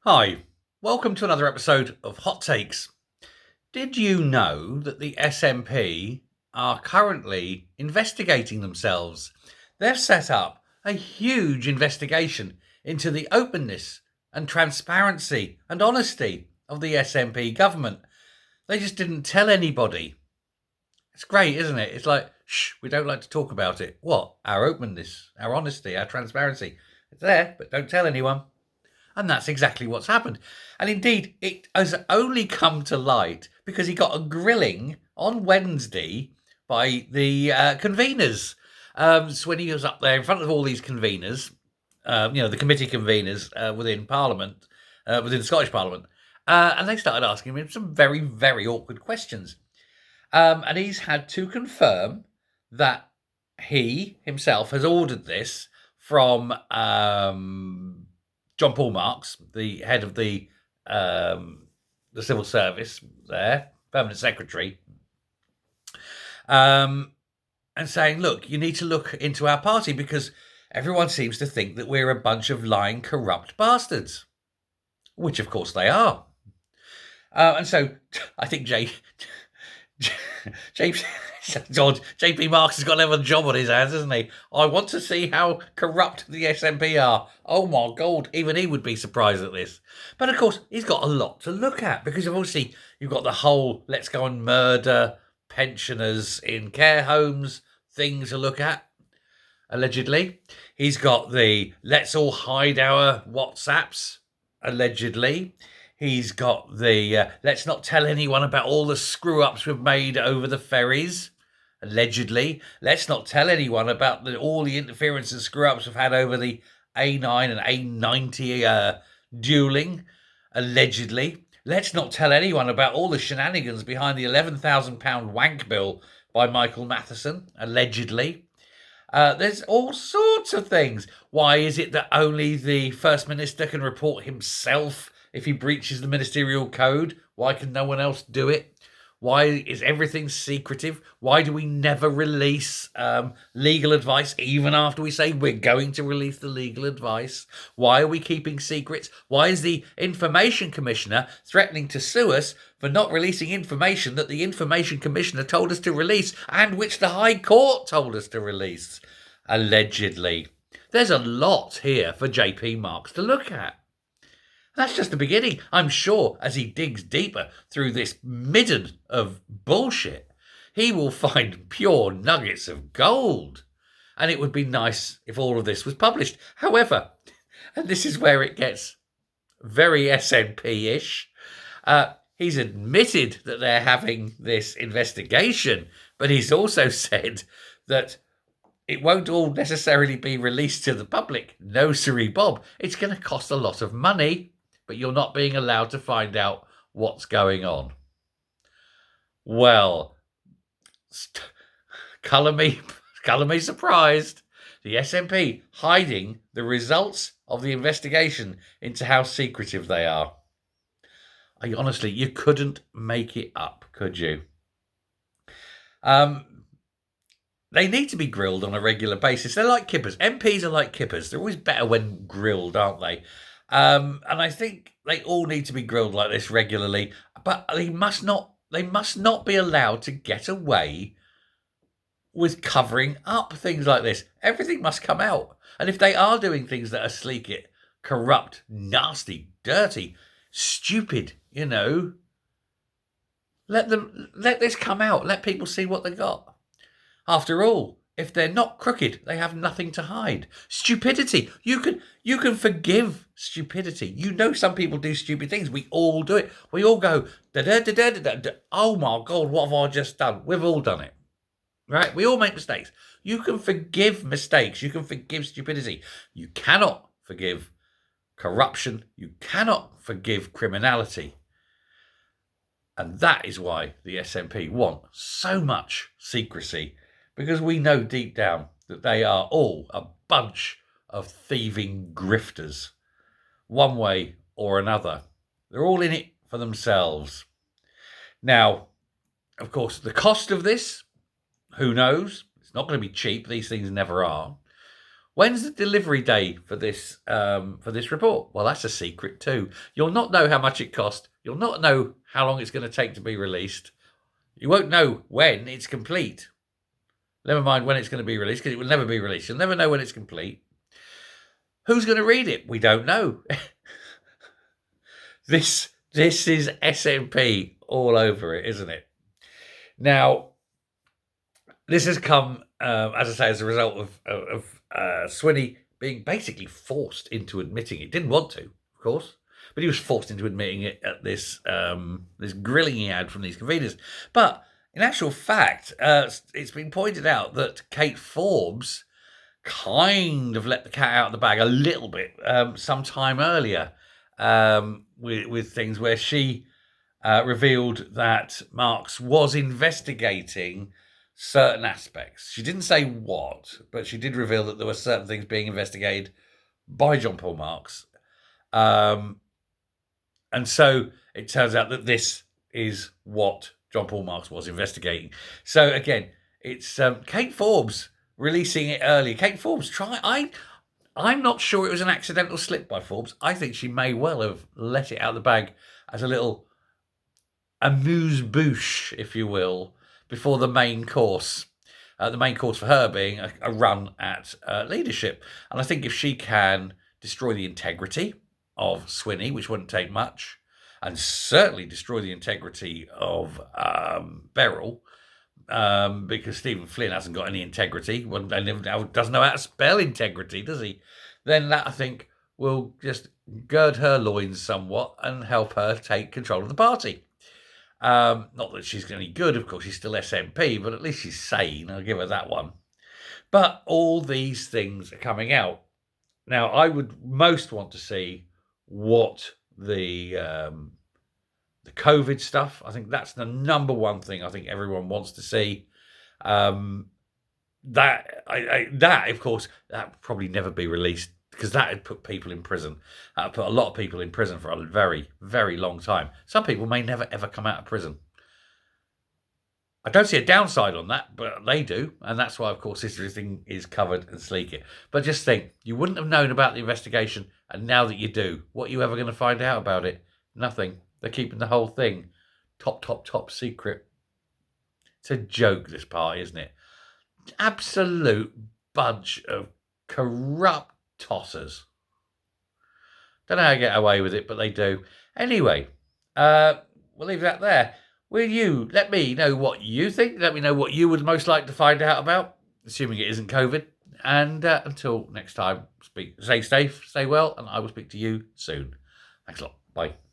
Hi, welcome to another episode of Hot Takes. Did you know that the SNP are currently investigating themselves? They've set up a huge investigation into the openness and transparency and honesty of the SNP government. They just didn't tell anybody. It's great, isn't it? It's like, shh, we don't like to talk about it. What? Our openness, our honesty, our transparency. It's there, but don't tell anyone. And that's exactly what's happened. And indeed, it has only come to light because he got a grilling on Wednesday by the conveners. So when he was up there in front of all these conveners, the committee conveners within Parliament, within the Scottish Parliament, and they started asking him some very, very awkward questions. And he's had to confirm that he himself has ordered this from John Paul Marks, the head of the civil service there, permanent secretary, and saying, look, you need to look into our party because everyone seems to think that we're a bunch of lying, corrupt bastards, which of course they are. And so I think JP Marks has got another job on his hands, hasn't he? I want to see how corrupt the SNP are. Oh my God, even he would be surprised at this. But of course, he's got a lot to look at because obviously you've got the whole let's go and murder pensioners in care homes thing to look at, allegedly. He's got the let's all hide our WhatsApps, allegedly. He's got the let's not tell anyone about all the screw ups we've made over the ferries, allegedly. Let's not tell anyone about all the interference and screw ups we've had over the A9 and A90 duelling, allegedly. Let's not tell anyone about all the shenanigans behind the £11,000 wank bill by Michael Matheson, allegedly. There's all sorts of things. Why is it that only the First Minister can report himself if he breaches the ministerial code? Why can no one else do it? Why is everything secretive? Why do we never release legal advice even after we say we're going to release the legal advice? Why are we keeping secrets? Why is the Information Commissioner threatening to sue us for not releasing information that the Information Commissioner told us to release and which the High Court told us to release? Allegedly. There's a lot here for JP Marks to look at. That's just the beginning. I'm sure as he digs deeper through this midden of bullshit, he will find pure nuggets of gold. And it would be nice if all of this was published. However, and this is where it gets very SNP-ish, he's admitted that they're having this investigation, but he's also said that it won't all necessarily be released to the public. No, siree Bob. It's going to cost a lot of money, but you're not being allowed to find out what's going on. Well, colour me surprised. The SNP hiding the results of the investigation into how secretive they are. Honestly, you couldn't make it up, could you? They need to be grilled on a regular basis. They're like kippers. MPs are like kippers. They're always better when grilled, aren't they? And I think they all need to be grilled like this regularly, but they must not be allowed to get away with covering up things like this. Everything must come out. And if they are doing things that are sleek, corrupt, nasty, dirty, stupid, let this come out. Let people see what they got. After all, if they're not crooked, they have nothing to hide. Stupidity. You can forgive stupidity. Some people do stupid things. We all do it. We all go, da da da da da da. Oh my God, what have I just done? We've all done it. Right? We all make mistakes. You can forgive mistakes. You can forgive stupidity. You cannot forgive corruption. You cannot forgive criminality. And that is why the SNP want so much secrecy. Because we know deep down that they are all a bunch of thieving grifters, one way or another. They're all in it for themselves. Now, of course, the cost of this, who knows? It's not going to be cheap. These things never are. When's the delivery day for this report? Well, that's a secret too. You'll not know how much it cost. You'll not know how long it's going to take to be released. You won't know when it's complete. Never mind when it's going to be released, because it will never be released. You'll never know when it's complete. Who's going to read it? We don't know. This is SNP all over it, isn't it? Now, this has come, as I say, as a result of Swinney being basically forced into admitting it. Didn't want to, of course, but he was forced into admitting it at this grilling he had from these conveners. But in actual fact, it's been pointed out that Kate Forbes kind of let the cat out of the bag a little bit some time earlier with things where she revealed that Marks was investigating certain aspects. She didn't say what, but she did reveal that there were certain things being investigated by John Paul Marks. And so it turns out that this is what John Paul Marks was investigating. So again, it's Kate Forbes releasing it early. Kate Forbes, I'm not sure it was an accidental slip by Forbes. I think she may well have let it out of the bag as a little amuse-bouche, if you will, before the main course. The main course for her being a run at leadership. And I think if she can destroy the integrity of Swinney, which wouldn't take much, and certainly destroy the integrity of Beryl, because Stephen Flynn hasn't got any integrity, doesn't know how to spell integrity, does he? Then that, I think, will just gird her loins somewhat and help her take control of the party. Not that she's any good, of course, she's still SNP, but at least she's sane. I'll give her that one. But all these things are coming out. Now, I would most want to see what the COVID stuff. I think that's the number one thing I think everyone wants to see. That of course, that would probably never be released, because that would put people in prison. That would put a lot of people in prison for a very, very long time. Some people may never, ever come out of prison. I don't see a downside on that, but they do. And that's why, of course, this thing is covered and sleek it. But just think, you wouldn't have known about the investigation, and now that you do, what are you ever going to find out about it? Nothing. They're keeping the whole thing top secret. It's a joke, this party, isn't it? Absolute bunch of corrupt tossers. Don't know how to get away with it, but they do. Anyway, we'll leave that there. Will you let me know what you think? Let me know what you would most like to find out about, assuming it isn't COVID. And until next time, stay safe, stay well, and I will speak to you soon. Thanks a lot. Bye.